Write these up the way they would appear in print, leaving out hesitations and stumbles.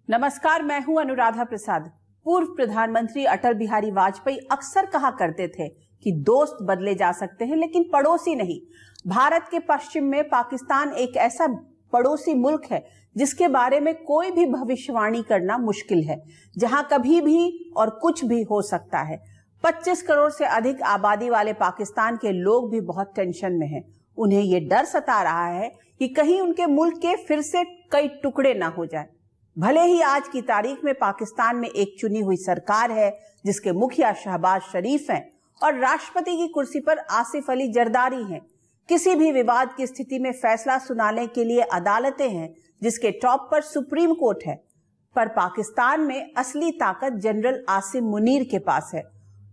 नमस्कार, मैं हूं अनुराधा प्रसाद। पूर्व प्रधानमंत्री अटल बिहारी वाजपेयी अक्सर कहा करते थे कि दोस्त बदले जा सकते हैं लेकिन पड़ोसी नहीं। भारत के पश्चिम में पाकिस्तान एक ऐसा पड़ोसी मुल्क है जिसके बारे में कोई भी भविष्यवाणी करना मुश्किल है, जहां कभी भी और कुछ भी हो सकता है। 25 करोड़ से अधिक आबादी वाले पाकिस्तान के लोग भी बहुत टेंशन में हैं। उन्हें ये डर सता रहा है कि कहीं उनके मुल्क के फिर से कई टुकड़े ना हो जाए। भले ही आज की तारीख में पाकिस्तान में एक चुनी हुई सरकार है जिसके मुखिया शहबाज शरीफ हैं और राष्ट्रपति की कुर्सी पर आसिफ अली जरदारी हैं। किसी भी विवाद की स्थिति में फैसला सुनाने के लिए अदालतें हैं जिसके टॉप पर सुप्रीम कोर्ट है। पर पाकिस्तान में असली ताकत जनरल आसिम मुनीर के पास है,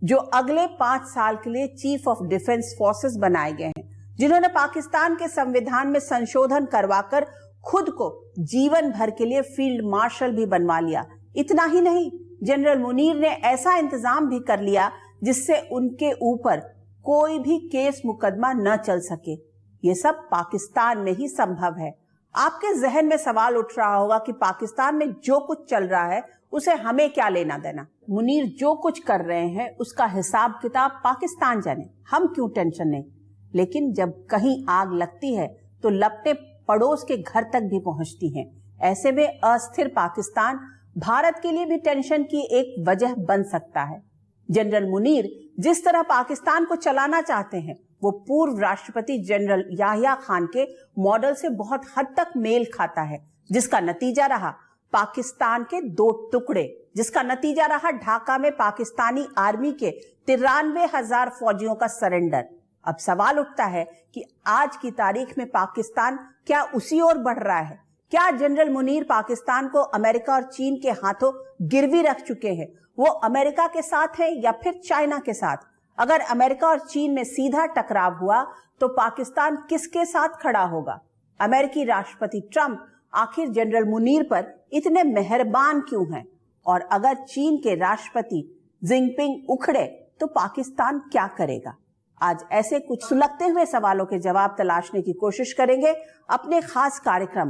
जो अगले 5 साल के लिए चीफ ऑफ डिफेंस फोर्सेस बनाए गए हैं, जिन्होंने पाकिस्तान के संविधान में संशोधन करवाकर खुद को जीवन भर के लिए फील्ड मार्शल भी बनवा लिया। इतना ही नहीं, जनरल मुनीर ने ऐसा इंतजाम भी कर लिया जिससे उनके ऊपर कोई भी केस मुकदमा न चल सके। ये सब पाकिस्तान में ही संभव है। आपके जहन में सवाल उठ रहा होगा कि पाकिस्तान में जो कुछ चल रहा है उसे हमें क्या लेना देना। मुनीर जो कुछ कर रहे हैं उसका हिसाब किताब पाकिस्तान जाने, हम क्यों टेंशन नहीं। लेकिन जब कहीं आग लगती है तो लपटें पड़ोस के घर तक भी पहुंचती हैं। ऐसे में अस्थिर पाकिस्तान भारत के लिए भी टेंशन की एक वजह बन सकता है। जनरल मुनीर जिस तरह पाकिस्तान को चलाना चाहते हैं वो पूर्व राष्ट्रपति जनरल याहिया खान के मॉडल से बहुत हद तक मेल खाता है, जिसका नतीजा रहा पाकिस्तान के 2 टुकड़े, जिसका नतीजा रहा ढाका में पाकिस्तानी आर्मी के 93,000 फौजियों का सरेंडर। अब सवाल उठता है कि आज की तारीख में पाकिस्तान क्या उसी ओर बढ़ रहा है? क्या जनरल मुनीर पाकिस्तान को अमेरिका और चीन के हाथों गिरवी रख चुके हैं? वो अमेरिका के साथ है या फिर चाइना के साथ? अगर अमेरिका और चीन में सीधा टकराव हुआ तो पाकिस्तान किसके साथ खड़ा होगा? अमेरिकी राष्ट्रपति ट्रंप आखिर जनरल मुनीर पर इतने मेहरबान क्यों हैं? और अगर चीन के राष्ट्रपति जिनपिंग उखड़े तो पाकिस्तान क्या करेगा? आज ऐसे कुछ सुलगते हुए सवालों के जवाब तलाशने की कोशिश करेंगे अपने खास कार्यक्रम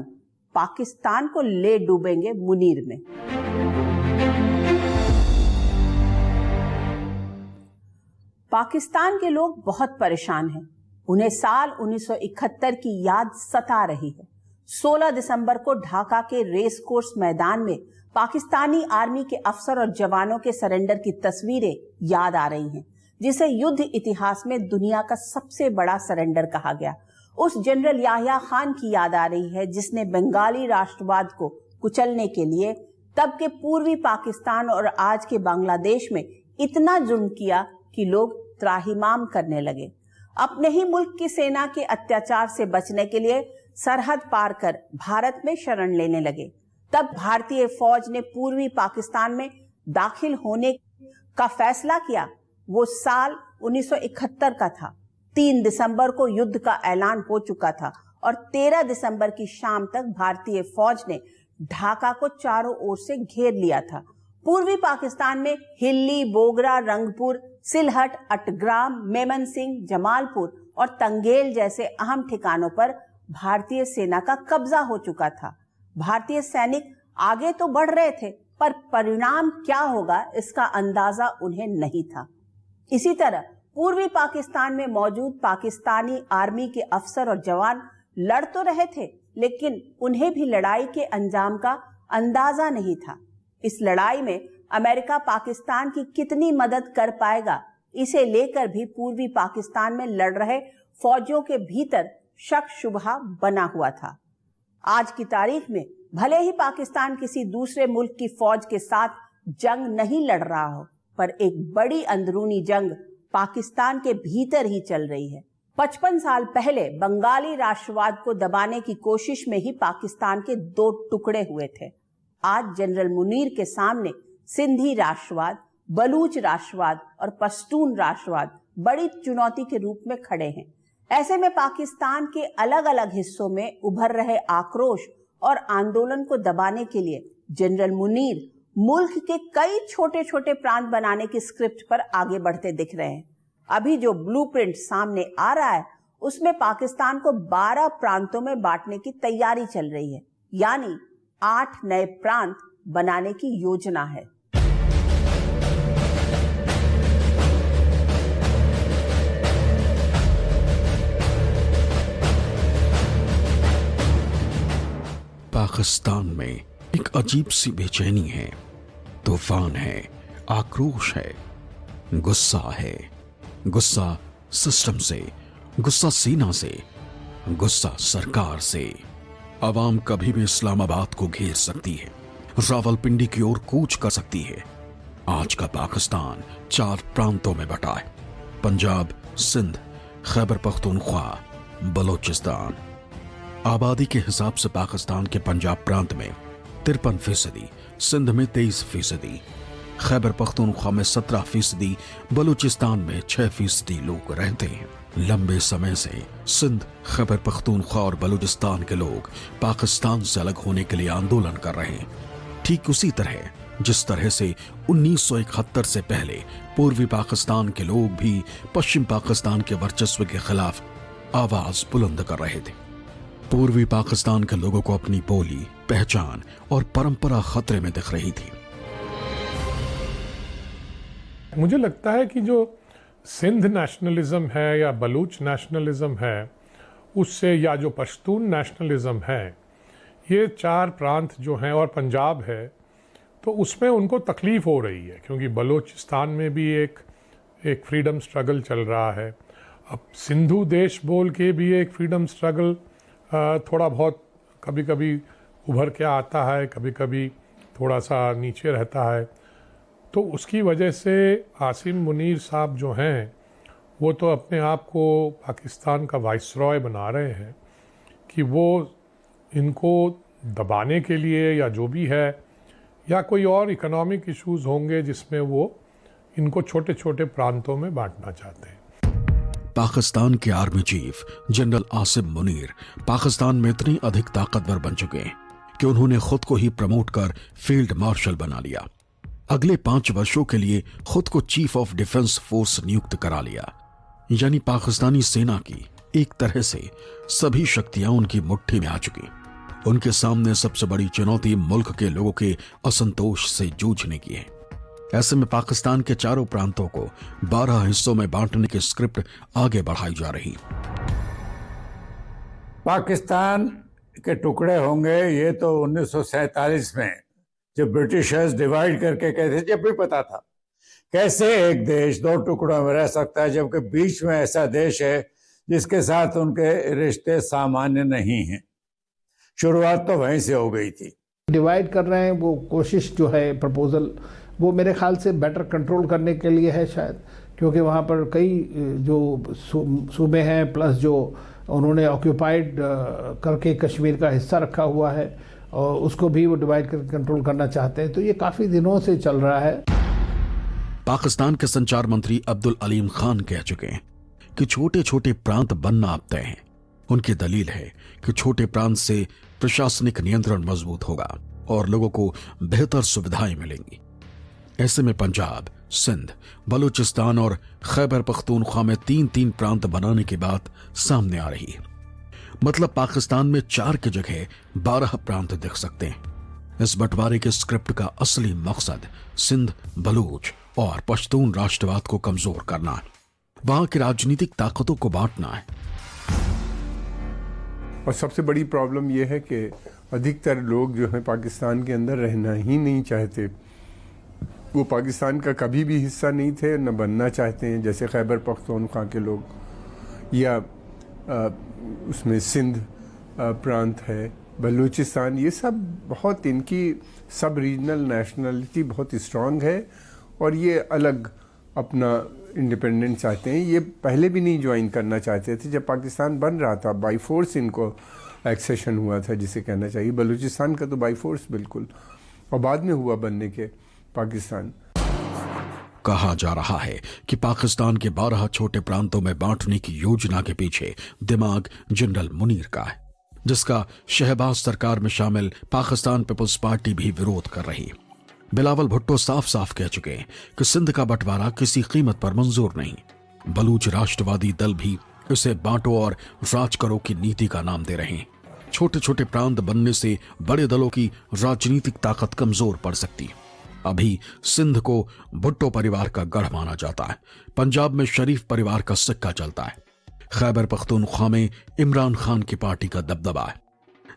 पाकिस्तान को ले डूबेंगे मुनीर में। पाकिस्तान के लोग बहुत परेशान हैं। उन्हें साल 1971 की याद सता रही है। 16 दिसंबर को ढाका के रेस कोर्स मैदान में पाकिस्तानी आर्मी के अफसर और जवानों के सरेंडर की तस्वीरें याद आ रही हैं, जिसे युद्ध इतिहास में दुनिया का सबसे बड़ा सरेंडर कहा गया। उस जनरल याहिया खान की याद आ रही है जिसने बंगाली राष्ट्रवाद को कुचलने के लिए तब के पूर्वी पाकिस्तान और आज के बांग्लादेश में इतना जुर्म किया कि लोग त्राहिमाम करने लगे। अपने ही मुल्क की सेना के अत्याचार से बचने के लिए सरहद पार कर भारत में शरण लेने लगे। तब भारतीय फौज ने पूर्वी पाकिस्तान में दाखिल होने का फैसला किया। वो साल 1971 का था। 3 दिसंबर को युद्ध का ऐलान हो चुका था और 13 दिसंबर की शाम तक भारतीय फौज ने ढाका को चारों ओर से घेर लिया था। पूर्वी पाकिस्तान में हिल्ली, बोगरा, रंगपुर, सिलहट, अटग्राम, मेमन सिंह, जमालपुर और तंगेल जैसे अहम ठिकानों पर भारतीय सेना का कब्जा हो चुका था। भारतीय सैनिक आगे तो बढ़ रहे थे, पर परिणाम क्या होगा इसका अंदाजा उन्हें नहीं था। इसी तरह पूर्वी पाकिस्तान में मौजूद पाकिस्तानी आर्मी के अफसर और जवान लड़ तो रहे थे, लेकिन उन्हें भी लड़ाई के अंजाम का अंदाजा नहीं था। इस लड़ाई में अमेरिका पाकिस्तान की कितनी मदद कर पाएगा, इसे लेकर भी पूर्वी पाकिस्तान में लड़ रहे फौजियों के भीतर शक शुबहा बना हुआ था। आज की तारीख में भले ही पाकिस्तान किसी दूसरे मुल्क की फौज के साथ जंग नहीं लड़ रहा हो, पर एक बड़ी अंदरूनी जंग पाकिस्तान के भीतर ही चल रही है। 55 साल पहले बंगाली राष्ट्रवाद को दबाने की कोशिश में ही पाकिस्तान के 2 टुकड़े हुए थे। आज जनरल मुनीर के सामने सिंधी राष्ट्रवाद, बलूच राष्ट्रवाद और पश्तून राष्ट्रवाद बड़ी चुनौती के रूप में खड़े हैं। ऐसे में पाकिस्तान के अलग अलग हिस्सों में उभर रहे आक्रोश और आंदोलन को दबाने के लिए जनरल मुनीर मुल्क के कई छोटे छोटे प्रांत बनाने की स्क्रिप्ट पर आगे बढ़ते दिख रहे हैं। अभी जो ब्लूप्रिंट सामने आ रहा है उसमें पाकिस्तान को 12 प्रांतों में बांटने की तैयारी चल रही है, यानी 8 नए प्रांत बनाने की योजना है। पाकिस्तान में एक अजीब सी बेचैनी है, तूफान है, आक्रोश है, गुस्सा है। गुस्सा सिस्टम से, गुस्सा सेना से, गुस्सा सरकार से। अवाम कभी भी इस्लामाबाद को घेर सकती है, रावलपिंडी की ओर कूच कर सकती है। आज का पाकिस्तान 4 प्रांतों में बटा है: पंजाब, सिंध, खैबर पख्तूनख्वा, बलोचिस्तान। आबादी के हिसाब से पाकिस्तान के पंजाब प्रांत में 53%, सिंध में 23%, खैबर पख्तूनख्वा में 17%, बलूचिस्तान में 6% लोग रहते हैं। लंबे समय से सिंध, खैबर पख्तूनख्वा और बलूचिस्तान के लोग पाकिस्तान से अलग होने के लिए आंदोलन कर रहे हैं। ठीक उसी तरह जिस तरह से 1971 से पहले पूर्वी पाकिस्तान के लोग भी पश्चिम पाकिस्तान के वर्चस्व के खिलाफ आवाज बुलंद कर रहे थे। पूर्वी पाकिस्तान के लोगों को अपनी बोली, पहचान और परंपरा खतरे में दिख रही थी। मुझे लगता है कि जो सिंध नेशनलिज्म है या बलूच नेशनलिज्म है, उससे या जो पश्तून नेशनलिज्म है, ये 4 प्रांत जो हैं और पंजाब है, तो उसमें उनको तकलीफ हो रही है क्योंकि बलूचिस्तान में भी एक फ्रीडम स्ट्रगल चल रहा है। अब सिंधु देश बोल के भी एक फ्रीडम स्ट्रगल थोड़ा बहुत कभी कभी उभर के आता है, कभी कभी थोड़ा सा नीचे रहता है। तो उसकी वजह से आसिम मुनीर साहब जो हैं वो तो अपने आप को पाकिस्तान का वाइसरॉय बना रहे हैं कि वो इनको दबाने के लिए या जो भी है, या कोई और इकोनॉमिक इश्यूज होंगे जिसमें वो इनको छोटे छोटे प्रांतों में बांटना चाहते हैं। पाकिस्तान के army chief general Asim Munir Pakistan में इतनी अधिक ताकतवर बन चुके हैं कि उन्होंने खुद को ही प्रमोट कर फील्ड मार्शल बना लिया। अगले 5 वर्षों के लिए खुद को चीफ ऑफ डिफेंस फोर्स नियुक्त करा लिया। यानी पाकिस्तानी सेना की एक तरह से सभी शक्तियां उनकी मुट्ठी में आ चुकी। उनके सामने सबसे बड़ी चुनौती मुल्क के लोगों के असंतोष से जूझने की है। ऐसे में पाकिस्तान के चारों प्रांतों को 12 हिस्सों में बांटने की स्क्रिप्ट आगे बढ़ाई जा रही। पाकिस्तान के टुकड़े होंगे ये तो 1947 में जब ब्रिटिशर्स डिवाइड करके कहते थे, जब भी पता था कैसे एक देश 2 टुकड़ों में रह सकता है, जबकि बीच में ऐसा देश है जिसके साथ उनके रिश्ते सामान्य नहीं हैं। शुरुआत तो वहीं से हो गई थी। डिवाइड कर रहे हैं, वो कोशिश जो है प्रपोजल, वो मेरे ख्याल से बेटर कंट्रोल करने के लिए है शायद, क्योंकि वहाँ पर कई जो सूबे हैं प्लस जो उन्होंने ऑक्यूपाइड करके कश्मीर का हिस्सा रखा हुआ है और उसको भी वो डिवाइड करके कंट्रोल करना चाहते हैं। तो ये काफ़ी दिनों से चल रहा है। पाकिस्तान के संचार मंत्री अब्दुल अलीम खान कह चुके हैं कि छोटे छोटे प्रांत बनना अब तय हैं। उनकी दलील है कि छोटे प्रांत से प्रशासनिक नियंत्रण मजबूत होगा और लोगों को बेहतर सुविधाएं मिलेंगी। ऐसे में पंजाब, सिंध, बलूचिस्तान और खैबर पख्तूनख्वा में 3-3 प्रांत बनाने की बात सामने आ रही है। मतलब पाकिस्तान में 4 की जगह 12 प्रांत दिख सकते हैं। इस बंटवारे के स्क्रिप्ट का असली मकसद सिंध, बलूच और पश्तून राष्ट्रवाद को कमजोर करना है, वहां की राजनीतिक ताकतों को बांटना है। और सबसे बड़ी प्रॉब्लम यह है कि अधिकतर लोग जो हैं पाकिस्तान के अंदर रहना ही नहीं चाहते। वो पाकिस्तान का कभी भी हिस्सा नहीं थे, न बनना चाहते हैं, जैसे खैबर पख्तूनख्वा के लोग, या उसमें सिंध प्रांत है, बलूचिस्तान, ये सब बहुत, इनकी सब रीजनल नेशनलिटी बहुत स्ट्रांग है और ये अलग अपना इंडिपेंडेंस चाहते हैं। ये पहले भी नहीं ज्वाइन करना चाहते थे। जब पाकिस्तान बन रहा था बाई फोर्स इनको एक्सेशन हुआ था, जिसे कहना चाहिए। बलूचिस्तान का तो बाई फोर्स बिल्कुल, और बाद में हुआ बनने के पाकिस्तान। कहा जा रहा है कि पाकिस्तान के 12 छोटे प्रांतों में बांटने की योजना के पीछे दिमाग जनरल मुनीर का है, जिसका शहबाज सरकार में शामिल पाकिस्तान पीपल्स पार्टी भी विरोध कर रही। बिलावल भुट्टो साफ साफ कह चुके हैं कि सिंध का बंटवारा किसी कीमत पर मंजूर नहीं। बलूच राष्ट्रवादी दल भी इसे बांटो और राज करो की नीति का नाम दे रहे हैं। छोटे छोटे प्रांत बनने से बड़े दलों की राजनीतिक ताकत कमजोर पड़ सकती। अभी सिंध को भुट्टो परिवार का गढ़ माना जाता है। पंजाब में शरीफ परिवार का सिक्का चलता है। खैबर पख्तूनख्वा में इमरान खान की पार्टी का दबदबा है।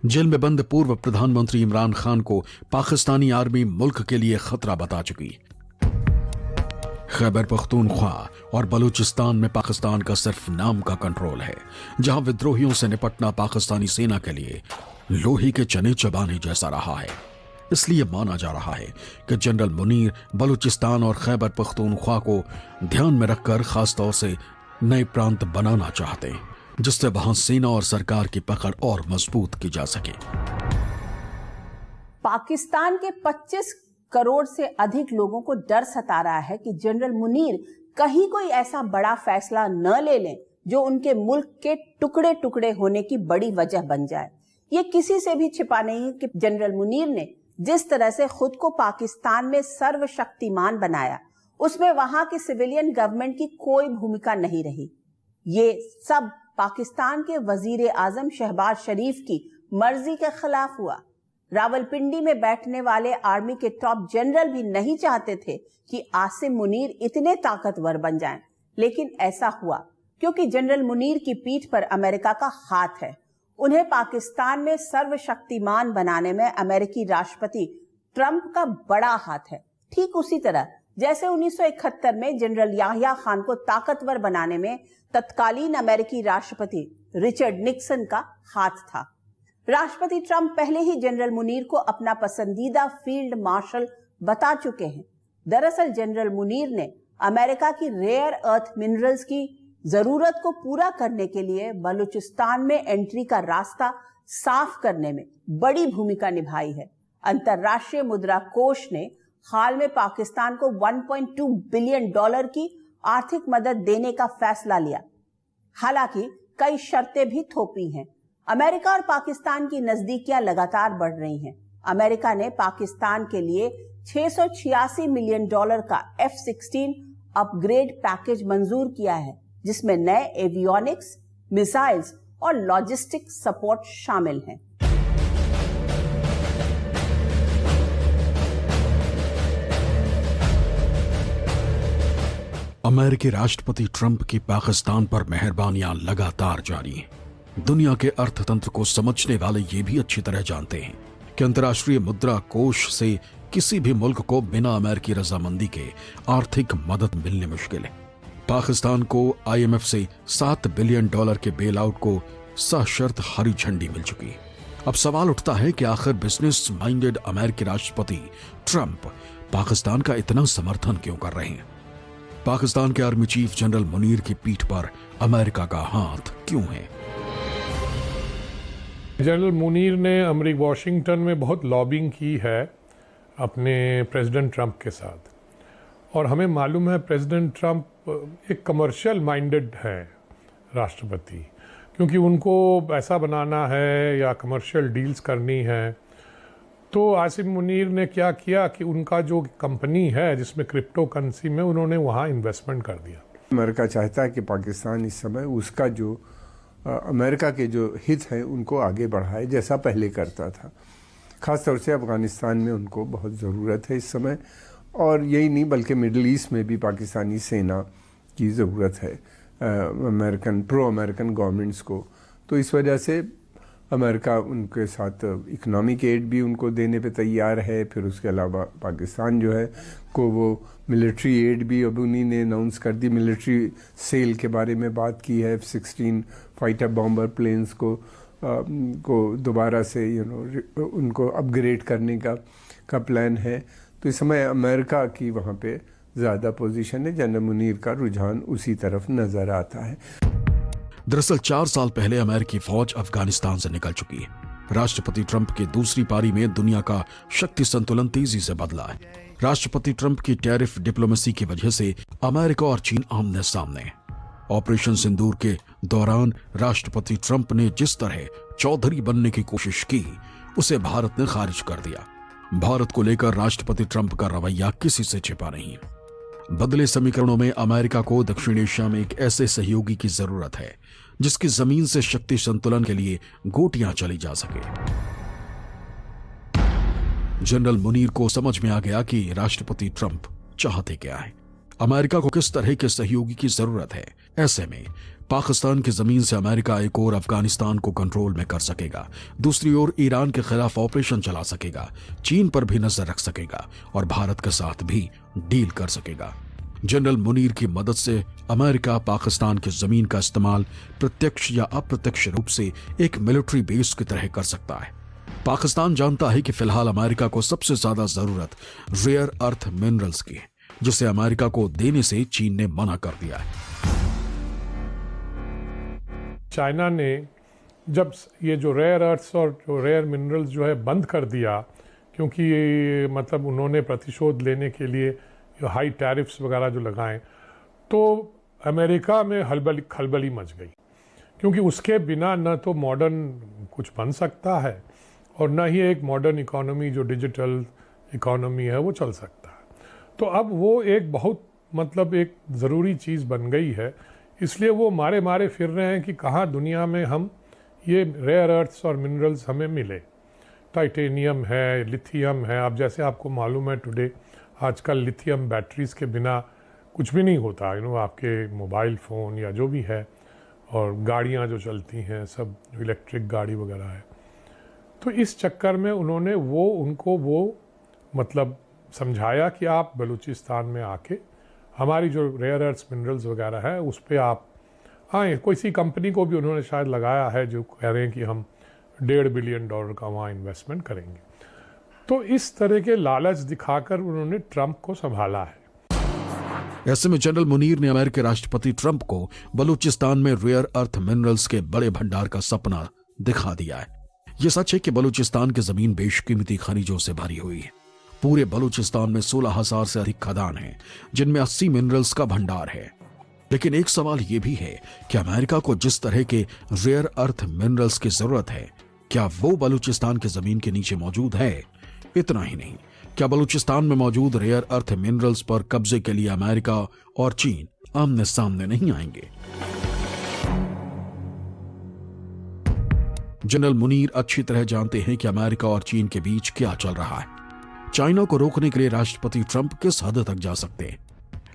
जेल में बंद पूर्व प्रधानमंत्री इमरान खान को पाकिस्तानी आर्मी मुल्क के लिए खतरा बता चुकी। खैबर पख्तूनख्वा और बलूचिस्तान में पाकिस्तान का सिर्फ नाम का कंट्रोल है, जहां विद्रोहियों से निपटना पाकिस्तानी सेना के लिए लोहे के चने चबाने जैसा रहा है। इसलिए माना जा रहा है कि जनरल मुनीर बलूचिस्तान और खैबर पख्तूनख्वा को ध्यान में रखकर खासतौर से नए प्रांत बनाना चाहते हैं, जिससे वहां सेना और सरकार की पकड़ और मजबूत की जा सके। पाकिस्तान के 25 करोड़ से अधिक लोगों को डर सता रहा है कि जनरल मुनीर कहीं कोई ऐसा बड़ा फैसला न ले लें जो उनके मुल्क के टुकड़े टुकड़े होने की बड़ी वजह बन जाए। ये किसी से भी छिपा नहीं है कि जनरल मुनीर ने जिस तरह से खुद को पाकिस्तान में सर्वशक्तिमान बनाया, उसमें वहां की सिविलियन गवर्नमेंट की कोई भूमिका नहीं रही। ये सब पाकिस्तान के वजीर आजम शहबाज शरीफ की मर्जी के खिलाफ हुआ। रावलपिंडी में बैठने वाले आर्मी के टॉप जनरल भी नहीं चाहते थे कि आसिम मुनीर इतने ताकतवर बन जाएं, लेकिन ऐसा हुआ क्योंकि जनरल मुनीर की पीठ पर अमेरिका का हाथ है। उन्हें पाकिस्तान में सर्वशक्तिमान बनाने में अमेरिकी राष्ट्रपति ट्रंप का बड़ा हाथ है, ठीक उसी तरह जैसे 1971 में जनरल याहिया खान को ताकतवर बनाने में तत्कालीन अमेरिकी राष्ट्रपति रिचर्ड निक्सन का हाथ था। राष्ट्रपति ट्रंप पहले ही जनरल मुनीर को अपना पसंदीदा फील्ड मार्शल बता चुके हैं। दरअसल जनरल मुनीर ने अमेरिका की रेयर अर्थ मिनरल्स की जरूरत को पूरा करने के लिए बलूचिस्तान में एंट्री का रास्ता साफ करने में बड़ी भूमिका निभाई है। अंतर्राष्ट्रीय मुद्रा कोष ने हाल में पाकिस्तान को $1.2 बिलियन की आर्थिक मदद देने का फैसला लिया। हालांकि कई शर्तें भी थोपी हैं। अमेरिका और पाकिस्तान की नजदीकियां लगातार बढ़ रही हैं। अमेरिका ने पाकिस्तान के लिए $686 मिलियन का F-16 अपग्रेड पैकेज मंजूर किया है, जिसमें नए एवियोनिक्स, मिसाइल्स और लॉजिस्टिक सपोर्ट शामिल हैं। अमेरिकी राष्ट्रपति ट्रंप की पाकिस्तान पर मेहरबानियां लगातार जारी हैं। दुनिया के अर्थतंत्र को समझने वाले ये भी अच्छी तरह जानते हैं कि अंतर्राष्ट्रीय मुद्रा कोष से किसी भी मुल्क को बिना अमेरिकी रजामंदी के आर्थिक मदद मिलनी मुश्किल है। पाकिस्तान को IMF से $7 बिलियन के बेल आउट को सशर्त हरी झंडी मिल चुकी है। अब सवाल उठता है कि आखिर बिजनेस माइंडेड अमेरिकी राष्ट्रपति ट्रंप पाकिस्तान का इतना समर्थन क्यों कर रहे हैं? पाकिस्तान के आर्मी चीफ जनरल मुनीर की पीठ पर अमेरिका का हाथ क्यों है? जनरल मुनीर ने वॉशिंगटन में बहुत लॉबिंग की है अपने प्रेसिडेंट ट्रंप के साथ, और हमें मालूम है प्रेसिडेंट ट्रंप एक कमर्शियल माइंडेड है राष्ट्रपति, क्योंकि उनको ऐसा बनाना है या कमर्शियल डील्स करनी है। तो आसिम मुनीर ने क्या किया कि उनका जो कंपनी है जिसमें क्रिप्टो करेंसी में उन्होंने वहाँ इन्वेस्टमेंट कर दिया। अमेरिका चाहता है कि पाकिस्तान इस समय उसका जो अमेरिका के जो हित हैं उनको आगे बढ़ाए, जैसा पहले करता था। ख़ास तौर से अफ़गानिस्तान में उनको बहुत ज़रूरत है इस समय, और यही नहीं बल्कि मिडल ईस्ट में भी पाकिस्तानी सेना की ज़रूरत है प्रो अमेरिकन गवर्नमेंट्स को। तो इस वजह से अमेरिका उनके साथ इकोनॉमिक एड भी उनको देने पे तैयार है। फिर उसके अलावा पाकिस्तान जो है को वो मिलिट्री एड भी अब उन्हीं ने अनाउंस कर दी। मिलिट्री सेल के बारे में बात की है। F-16 फाइटर बॉम्बर प्लेन्स को दोबारा से उनको अपग्रेड करने का प्लान है। तो इस समय अमेरिका की वहाँ पे ज़्यादा पोजीशन है। जनरल मुनीर का रुझान उसी तरफ नज़र आता है। दरअसल 4 साल पहले अमेरिकी फौज अफगानिस्तान से निकल चुकी है। राष्ट्रपति ट्रंप की दूसरी पारी में दुनिया का शक्ति संतुलन तेजी से बदला है। राष्ट्रपति ट्रंप की टैरिफ डिप्लोमेसी की वजह से अमेरिका और चीन आमने सामने है। ऑपरेशन सिंदूर के दौरान राष्ट्रपति ट्रंप ने जिस तरह चौधरी बनने की कोशिश की, उसे भारत ने खारिज कर दिया। भारत को लेकर राष्ट्रपति ट्रंप का रवैया किसी से छिपा नहीं। बदले समीकरणों में अमेरिका को दक्षिण एशिया में एक ऐसे सहयोगी की जरूरत है जिसकी जमीन से शक्ति संतुलन के लिए गोटियां चली जा सके। जनरल मुनीर को समझ में आ गया कि राष्ट्रपति ट्रंप चाहते क्या है, अमेरिका को किस तरह के सहयोगी की जरूरत है। ऐसे में पाकिस्तान की जमीन से अमेरिका एक और अफगानिस्तान को कंट्रोल में कर सकेगा, दूसरी ओर ईरान के खिलाफ ऑपरेशन चला सकेगा, चीन पर भी नजर रख सकेगा और भारत के साथ भी डील कर सकेगा। जनरल मुनीर की मदद से अमेरिका पाकिस्तान की जमीन का इस्तेमाल प्रत्यक्ष या अप्रत्यक्ष रूप से एक मिलिट्री बेस की तरह कर सकता है। पाकिस्तान जानता है कि फिलहाल अमेरिका को सबसे ज्यादा जरूरत रेयर अर्थ मिनरल्स की है, जिसे अमेरिका को देने से चीन ने मना कर दिया है। चाइना ने जब ये जो रेयर अर्थ्स और जो रेयर मिनरल्स जो है बंद कर दिया, क्योंकि ये मतलब उन्होंने प्रतिशोध लेने के लिए जो हाई टैरिफ्स वगैरह जो लगाएं, तो अमेरिका में खलबली मच गई, क्योंकि उसके बिना न तो मॉडर्न कुछ बन सकता है और न ही एक मॉडर्न इकोनॉमी जो डिजिटल इकोनॉमी है वो चल सकता है। तो अब वो एक बहुत मतलब एक ज़रूरी चीज़ बन गई है, इसलिए वो मारे मारे फिर रहे हैं कि कहाँ दुनिया में हम ये रेयर अर्थ्स और मिनरल्स हमें मिले। टाइटेनियम है, लिथियम है। अब जैसे आपको मालूम है टुडे आजकल लिथियम बैटरीज के बिना कुछ भी नहीं होता, आपके मोबाइल फ़ोन या जो भी है, और गाड़ियाँ जो चलती हैं सब इलेक्ट्रिक गाड़ी वगैरह है। तो इस चक्कर में उन्होंने उनको मतलब समझाया कि आप बलूचिस्तान में आके हमारी जो रेयर अर्थ्स मिनरल्स वगैरह है उस पर आप आए। कोई सी कंपनी को भी उन्होंने शायद लगाया है जो कह रहे हैं कि हम $1.5 बिलियन का वहाँ इन्वेस्टमेंट करेंगे। तो इस तरह के लालच दिखाकर उन्होंने ट्रंप को संभाला है। ऐसे में जनरल मुनीर ने अमेरिकी राष्ट्रपति ट्रंप को बलूचिस्तान में रेयर अर्थ मिनरल्स के बड़े भंडार का सपना दिखा दिया है। यह सच है कि बलूचिस्तान की जमीन बेशकीमती खनिजों से भरी हुई है। पूरे बलूचिस्तान में 16,000 से अधिक खदान हैं, जिनमें 80 मिनरल्स का भंडार है। लेकिन एक सवाल यह भी है कि अमेरिका को जिस तरह के रेयर अर्थ मिनरल्स की जरूरत है, क्या वो बलूचिस्तान की जमीन के नीचे मौजूद है? इतना ही नहीं, क्या बलूचिस्तान में मौजूद रेयर अर्थ मिनरल्स पर कब्जे के लिए अमेरिका और चीन आमने सामने नहीं आएंगे? जनरल मुनीर अच्छी तरह जानते हैं कि अमेरिका और चीन के बीच क्या चल रहा है। चाइना को रोकने के लिए राष्ट्रपति ट्रंप किस हद तक जा सकते हैं।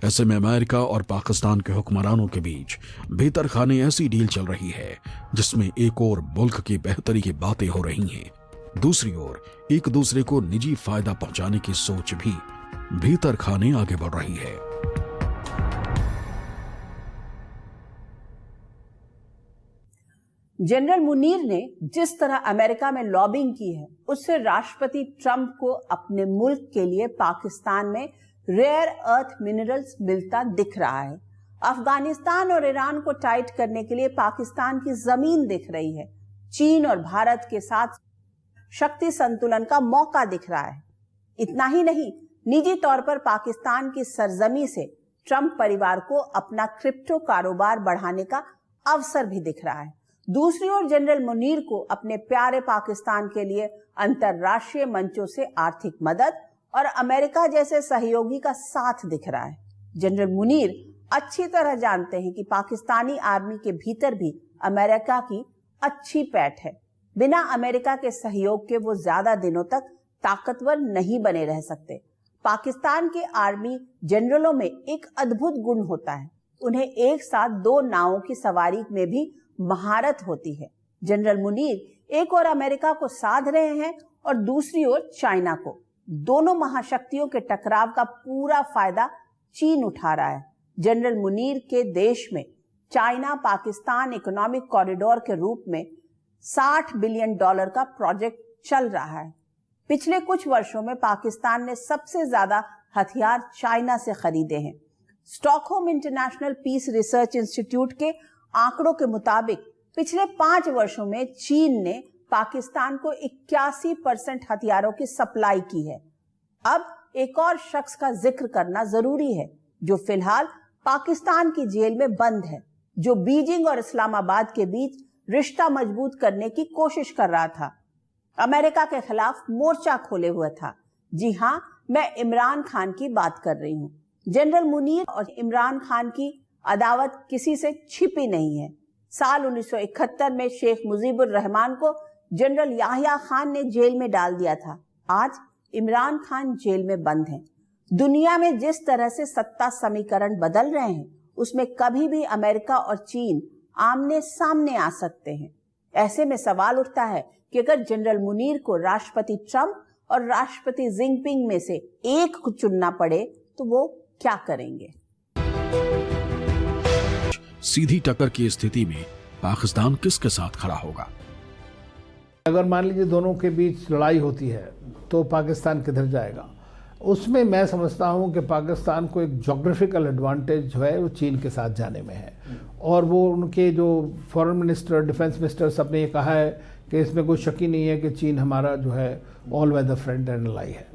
ऐसे में अमेरिका और पाकिस्तान के हुक्मरानों के बीच भीतर खाने ऐसी डील चल रही है जिसमें एक और मुल्क की बेहतरी की बातें हो रही हैं, दूसरी ओर एक दूसरे को निजी फायदा पहुंचाने की सोच भी भीतर खाने आगे बढ़ रही है। जनरल मुनीर ने जिस तरह अमेरिका में लॉबिंग की है, उससे राष्ट्रपति ट्रंप को अपने मुल्क के लिए पाकिस्तान में रेयर अर्थ मिनरल्स मिलता दिख रहा है। अफगानिस्तान और ईरान को टाइट करने के लिए पाकिस्तान की जमीन दिख रही है। चीन और भारत के साथ शक्ति संतुलन का मौका दिख रहा है। इतना ही नहीं, निजी तौर पर पाकिस्तान की सरजमी से ट्रंप परिवार को अपना क्रिप्टो कारोबार बढ़ाने का अवसर भी दिख रहा है। दूसरी ओर जनरल मुनीर को अपने प्यारे पाकिस्तान के लिए अंतर्राष्ट्रीय मंचों से आर्थिक मदद और अमेरिका जैसे सहयोगी का साथ दिख रहा है। जनरल मुनीर अच्छी तरह जानते हैं कि पाकिस्तानी आर्मी के भीतर भी अमेरिका की अच्छी पैठ है। बिना अमेरिका के सहयोग के वो ज्यादा दिनों तक ताकतवर नहीं बने रह सकते। पाकिस्तान के आर्मी जनरलों में एक अद्भुत गुण होता है, उन्हें एक साथ 2 नावों की सवारी में भी महारत होती है। जनरल मुनीर एक और अमेरिका को साध रहे हैं और दूसरी ओर चाइना को। दोनों महाशक्तियों के टकराव का पूरा फायदा चीन उठा रहा है। जनरल मुनीर के देश में चाइना पाकिस्तान इकोनॉमिक कॉरिडोर के रूप में $60 बिलियन का प्रोजेक्ट चल रहा है। पिछले कुछ वर्षों में पाकिस्तान ने सबसे ज्यादा हथियार चाइना से खरीदे हैं। Stockholm International Peace Research Institute के आंकड़ों के मुताबिक पिछले 5 वर्षों में चीन ने पाकिस्तान को 81% हथियारों की सप्लाई की है। अब एक और शख्स का जिक्र करना जरूरी है जो फिलहाल पाकिस्तान की जेल में बंद है, जो बीजिंग और इस्लामाबाद के बीच रिश्ता मजबूत करने की कोशिश कर रहा था, अमेरिका के खिलाफ मोर्चा खोले हुए था। जी हां, मैं इमरान खान की बात कर रही हूं। जनरल मुनीर और इमरान खान की अदावत किसी से छिपी नहीं है। साल 1971 में शेख मुजीबुर रहमान को जनरल याहिया खान ने जेल में डाल दिया था। आज इमरान खान जेल में बंद हैं। दुनिया में जिस तरह से सत्ता समीकरण बदल रहे हैं, उसमें कभी भी अमेरिका और चीन आमने सामने आ सकते हैं। ऐसे में सवाल उठता है कि अगर जनरल मुनीर को राष्ट्रपति ट्रंप और राष्ट्रपति जिनपिंग में से एक को चुनना पड़े तो वो क्या करेंगे? सीधी टक्कर की स्थिति में पाकिस्तान किसके साथ खड़ा होगा? अगर मान लीजिए दोनों के बीच लड़ाई होती है तो पाकिस्तान किधर जाएगा? उसमें मैं समझता हूं कि पाकिस्तान को एक ज्योग्राफिकल एडवांटेज जो है वो चीन के साथ जाने में है, और वो उनके जो फॉरेन मिनिस्टर, डिफेंस मिनिस्टर सब ने ये कहा है कि इसमें कोई शक ही नहीं है कि चीन हमारा जो है all weather friend and ally है।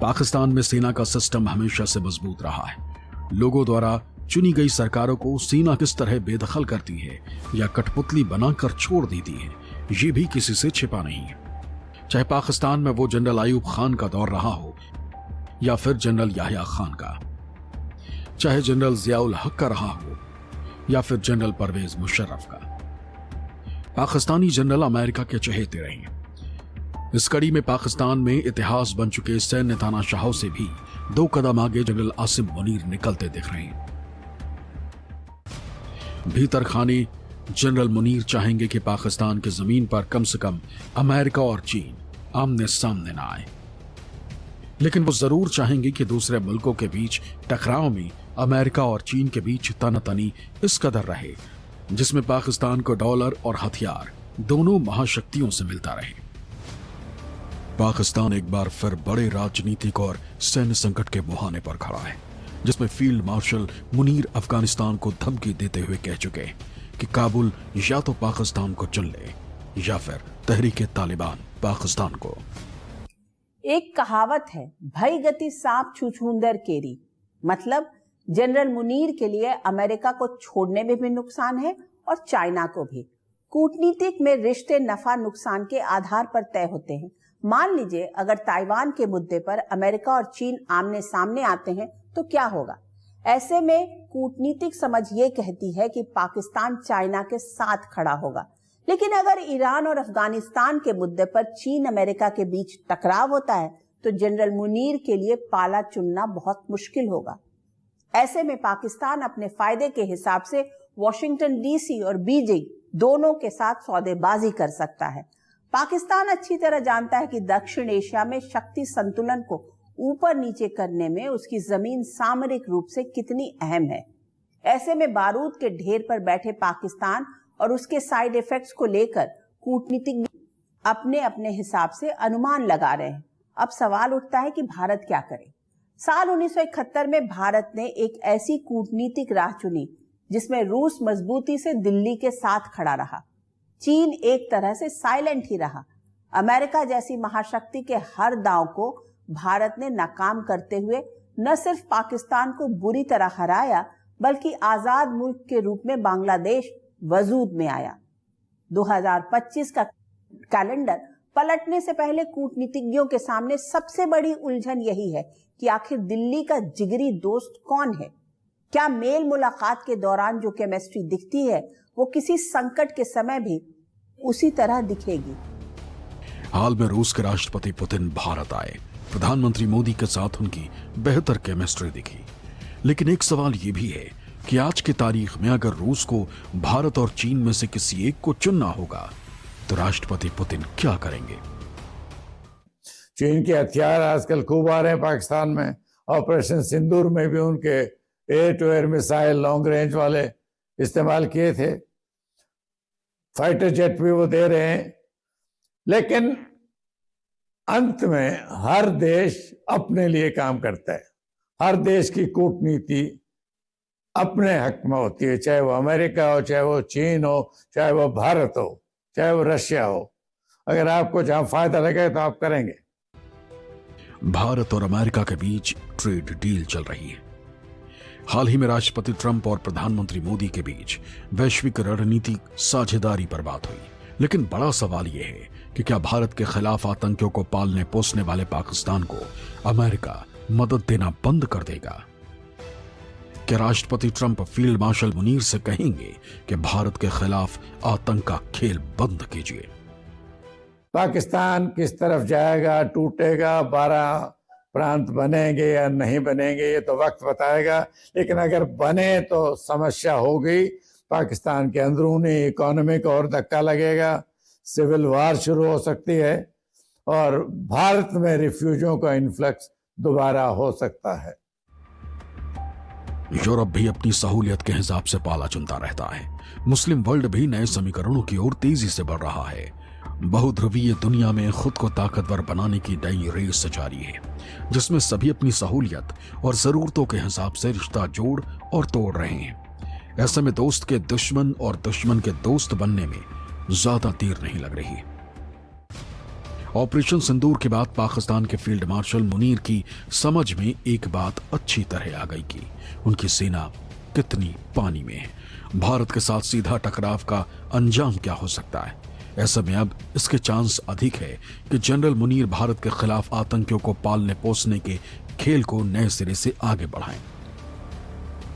पाकिस्तान में सेना का सिस्टम हमेशा से मजबूत रहा है। लोगों द्वारा चुनी गई सरकारों को सेना किस तरह बेदखल करती है या कठपुतली बनाकर छोड़ देती है, ये भी किसी से छिपा नहीं है। चाहे पाकिस्तान में वो जनरल आयूब खान का दौर रहा हो या फिर जनरल याहिया खान का, चाहे जनरल जियाउल हक का रहा हो या फिर जनरल परवेज मुशर्रफ का, पाकिस्तानी जनरल अमेरिका के चहेते रहे हैं। इस कड़ी में पाकिस्तान में इतिहास बन चुके सैन्य तानाशाहों से भी 2 कदम आगे जनरल आसिम मुनीर निकलते दिख रहे हैं। भीतर खाने जनरल मुनीर चाहेंगे कि पाकिस्तान की जमीन पर कम से कम अमेरिका और चीन आमने सामने ना आए, लेकिन वो जरूर चाहेंगे कि दूसरे मुल्कों के बीच टकराव में अमेरिका और चीन के बीच तनातनी इस कदर रहे जिसमें पाकिस्तान को डॉलर और हथियार दोनों महाशक्तियों से मिलता रहे। पाकिस्तान एक बार फिर बड़े राजनीतिक और सैन्य संकट के मुहाने पर खड़ा है, जिसमें फील्ड मार्शल मुनीर अफगानिस्तान को धमकी देते हुए कह चुके हैं कि काबुल या तो पाकिस्तान को चुन ले या फिर तहरीके तालिबान पाकिस्तान को। एक कहावत है, भई गति सांप छुछुंदर केरी, मतलब जनरल मुनीर के लिए अमेरिका को छोड़ने में भी नुकसान है और चाइना को भी। कूटनीतिक में रिश्ते नफा नुकसान के आधार पर तय होते हैं। मान लीजिए अगर ताइवान के मुद्दे पर अमेरिका और चीन आमने सामने आते हैं तो क्या होगा? ऐसे में कूटनीतिक समझ ये कहती है कि पाकिस्तान चाइना के साथ खड़ा होगा, लेकिन अगर ईरान और अफगानिस्तान के मुद्दे पर चीन अमेरिका के बीच टकराव होता है तो जनरल मुनीर के लिए पाला चुनना बहुत मुश्किल होगा। ऐसे में पाकिस्तान अपने फायदे के हिसाब से वॉशिंगटन डीसी और बीजिंग दोनों के साथ सौदेबाजी कर सकता है। पाकिस्तान अच्छी तरह जानता है कि दक्षिण एशिया में शक्ति संतुलन को ऊपर नीचे करने में उसकी जमीन सामरिक रूप से कितनी अहम है। ऐसे में बारूद के ढेर पर बैठे पाकिस्तान और उसके साइड इफेक्ट्स को लेकर कूटनीतिक अपने अपने हिसाब से अनुमान लगा रहे हैं। अब सवाल उठता है कि भारत क्या करे? साल 1971 में भारत ने एक ऐसी कूटनीतिक राह चुनी जिसमें रूस मजबूती से दिल्ली के साथ खड़ा रहा, चीन एक तरह से साइलेंट ही रहा। अमेरिका जैसी महाशक्ति के हर दांव को भारत ने नाकाम करते हुए न सिर्फ पाकिस्तान को बुरी तरह हराया बल्कि आजाद मुल्क के रूप में बांग्लादेश वजूद में आया। 2025 का कैलेंडर पलटने से पहले कूटनीतिज्ञों के सामने सबसे बड़ी उलझन यही है कि आखिर दिल्ली का जिगरी दोस्त कौन है? क्या मेल मुलाकात के दौरान जो केमिस्ट्री दिखती है वो किसी संकट के समय भी उसी तरह दिखेगी? हाल में रूस के राष्ट्रपति पुतिन भारत आए, प्रधानमंत्री मोदी के साथ उनकी बेहतर केमिस्ट्री दिखी, लेकिन एक सवाल ये भी है कि आज की तारीख में अगर रूस को भारत और चीन में से किसी एक को चुनना होगा तो राष्ट्रपति पुतिन क्या करेंगे? चीन के हथियार आजकल खूब आ रहे हैं पाकिस्तान में। ऑपरेशन सिंदूर में भी उनके air to air missile long range वाले इस्तेमाल किए थे, फाइटर जेट भी वो दे रहे हैं। लेकिन अंत में हर देश अपने लिए काम करता है। हर देश की कूटनीति अपने हक में होती है, चाहे वो अमेरिका हो, चाहे वो चीन हो, चाहे वो भारत हो, चाहे वो रशिया हो। अगर आपको जहां फायदा लगे तो आप करेंगे। भारत और अमेरिका के बीच ट्रेड डील चल रही है। हाल ही में राष्ट्रपति ट्रंप और प्रधानमंत्री मोदी के बीच वैश्विक रणनीतिक साझेदारी पर बात हुई, लेकिन बड़ा सवाल यह है कि क्या भारत के खिलाफ आतंकियों को पालने पोसने वाले पाकिस्तान को अमेरिका मदद देना बंद कर देगा? कि राष्ट्रपति ट्रंप फील्ड मार्शल मुनीर से कहेंगे कि भारत के खिलाफ आतंक का खेल बंद कीजिए। पाकिस्तान किस तरफ जाएगा, टूटेगा, 12 प्रांत बनेंगे या नहीं बनेंगे ये तो वक्त बताएगा, लेकिन अगर बने तो समस्या होगी। पाकिस्तान के अंदरूनी इकोनॉमी को और धक्का लगेगा, सिविल वार शुरू हो सकती है और भारत में रिफ्यूजियों का इन्फ्लक्स दोबारा हो सकता है। यूरोप भी अपनी सहूलियत के हिसाब से पाला चुनता रहता है। मुस्लिम वर्ल्ड भी नए समीकरणों की ओर तेजी से बढ़ रहा है। बहुध्रुवीय दुनिया में खुद को ताकतवर बनाने की नई रेस जारी है, जिसमें सभी अपनी सहूलियत और जरूरतों के हिसाब से रिश्ता जोड़ और तोड़ रहे हैं। ऐसे में दोस्त के दुश्मन और दुश्मन के दोस्त बनने में ज्यादा देर नहीं लग रही। ऑपरेशन सिंदूर के बाद पाकिस्तान के फील्ड मार्शल मुनीर की समझ में एक बात अच्छी तरह आ गई कि उनकी सेना कितनी पानी में है। भारत के साथ सीधा टकराव का अंजाम क्या हो सकता है। ऐसे में अब इसके चांस अधिक है कि जनरल मुनीर भारत के खिलाफ आतंकियों को पालने पोसने के खेल को नए सिरे से आगे बढ़ाएं,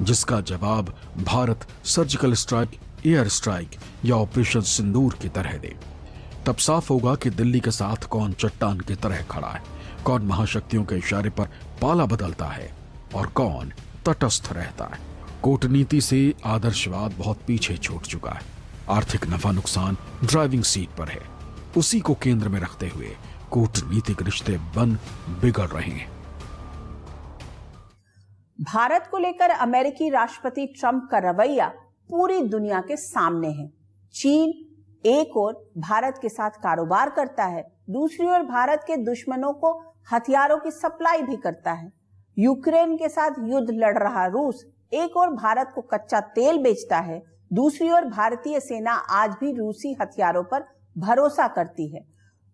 जिसका जवाब Bharat surgical strike, air strike या ऑपरेशन सिंदूर की तरह दे। तब साफ होगा कि दिल्ली के साथ कौन चट्टान की तरह खड़ा है, कौन महाशक्तियों के इशारे पर पाला बदलता है और कौन तटस्थ रहता है। कूटनीति से आदर्शवाद बहुत पीछे छूट चुका है। आर्थिक नफा नुकसान ड्राइविंग सीट पर है। उसी को केंद्र में रखते हुए कूटनीतिक रिश्ते बन बिगड़ रहे हैं। भारत को लेकर अमेरिकी राष्ट्रपति ट्रंप का रवैया पूरी दुनिया के सामने है। चीन एक ओर भारत के साथ कारोबार करता है, दूसरी ओर भारत के दुश्मनों को हथियारों की सप्लाई भी करता है। यूक्रेन के साथ युद्ध लड़ रहा रूस एक ओर भारत को कच्चा तेल बेचता है, दूसरी ओर भारतीय सेना आज भी रूसी हथियारों पर भरोसा करती है।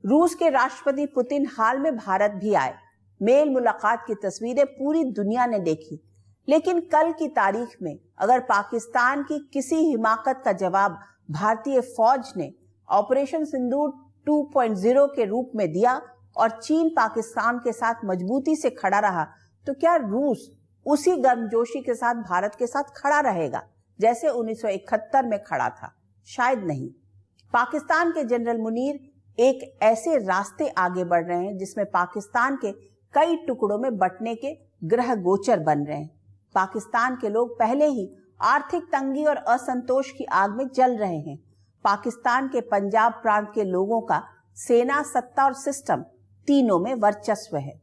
रूस के राष्ट्रपति पुतिन हाल में भारत भी आए। मेल मुलाकात की तस्वीरें पूरी दुनिया ने देखी, लेकिन कल की तारीख में अगर पाकिस्तान की किसी हिमाकत का जवाब भारतीय फौज ने ऑपरेशन सिंदूर 2.0 के रूप में दिया और चीन पाकिस्तान के साथ मजबूती से खड़ा रहा, तो क्या रूस उसी गर्मजोशी के साथ भारत के साथ खड़ा रहेगा जैसे 1971 में खड़ा था? शायद नहीं। पाकिस्तान के जनरल मुनीर एक ऐसे रास्ते आगे बढ़ रहे हैं जिसमें पाकिस्तान के कई टुकड़ों में बंटने के ग्रह गोचर बन रहे हैं। पाकिस्तान के लोग पहले ही आर्थिक तंगी और असंतोष की आग में जल रहे हैं। पाकिस्तान के पंजाब प्रांत के लोगों का सेना, सत्ता और सिस्टम तीनों में वर्चस्व है।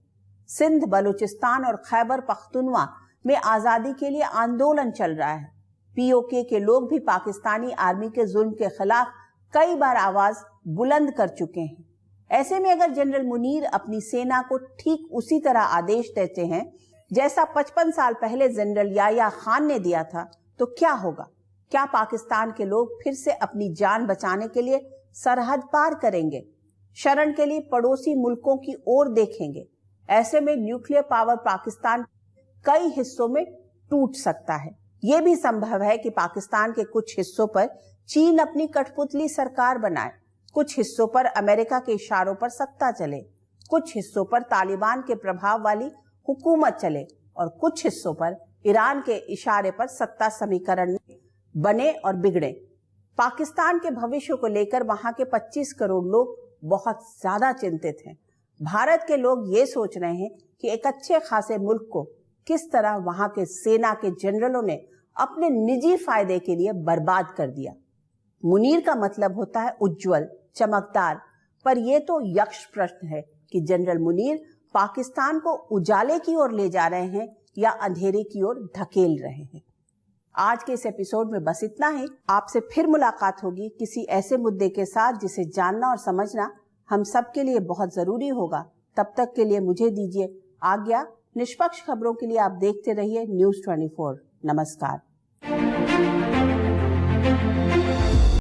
सिंध, बलूचिस्तान और खैबर पख्तूनवा में आजादी के लिए आंदोलन चल रहा है। पीओके के लोग भी पाकिस्तानी आर्मी के जुल्म के खिलाफ कई बार आवाज बुलंद कर चुके हैं। ऐसे में अगर जनरल मुनीर अपनी सेना को ठीक उसी तरह आदेश देते हैं जैसा 55 साल पहले जनरल याह्या खान ने दिया था, तो क्या होगा? क्या पाकिस्तान के लोग फिर से अपनी जान बचाने के लिए सरहद पार करेंगे, शरण के लिए पड़ोसी मुल्कों की ओर देखेंगे? ऐसे में न्यूक्लियर पावर पाकिस्तान कई हिस्सों में टूट सकता है। यह भी संभव है कि पाकिस्तान के कुछ हिस्सों पर चीन अपनी कठपुतली सरकार बनाए, कुछ हिस्सों पर अमेरिका के इशारों पर सत्ता चले, कुछ हिस्सों पर तालिबान के प्रभाव वाली हुकूमत चले और कुछ हिस्सों पर ईरान के इशारे पर सत्ता समीकरण बने और बिगड़े। पाकिस्तान के भविष्य को लेकर वहां के 25 करोड़ लोग बहुत ज्यादा चिंतित हैं। भारत के लोग ये सोच रहे हैं कि एक अच्छे खासे मुल्क को किस तरह वहां के सेना के जनरलों ने अपने निजी फायदे के लिए बर्बाद कर दिया। मुनीर का मतलब होता है उज्जवल, चमकदार, पर यह तो यक्ष प्रश्न है कि जनरल मुनीर पाकिस्तान को उजाले की ओर ले जा रहे हैं या अंधेरे की ओर धकेल रहे हैं। आज के इस एपिसोड में बस इतना ही। आपसे फिर मुलाकात होगी किसी ऐसे मुद्दे के साथ जिसे जानना और समझना हम सबके लिए बहुत जरूरी होगा। तब तक के लिए मुझे दीजिए आज्ञा। निष्पक्ष खबरों के लिए आप देखते रहिए न्यूज़ 24। नमस्कार।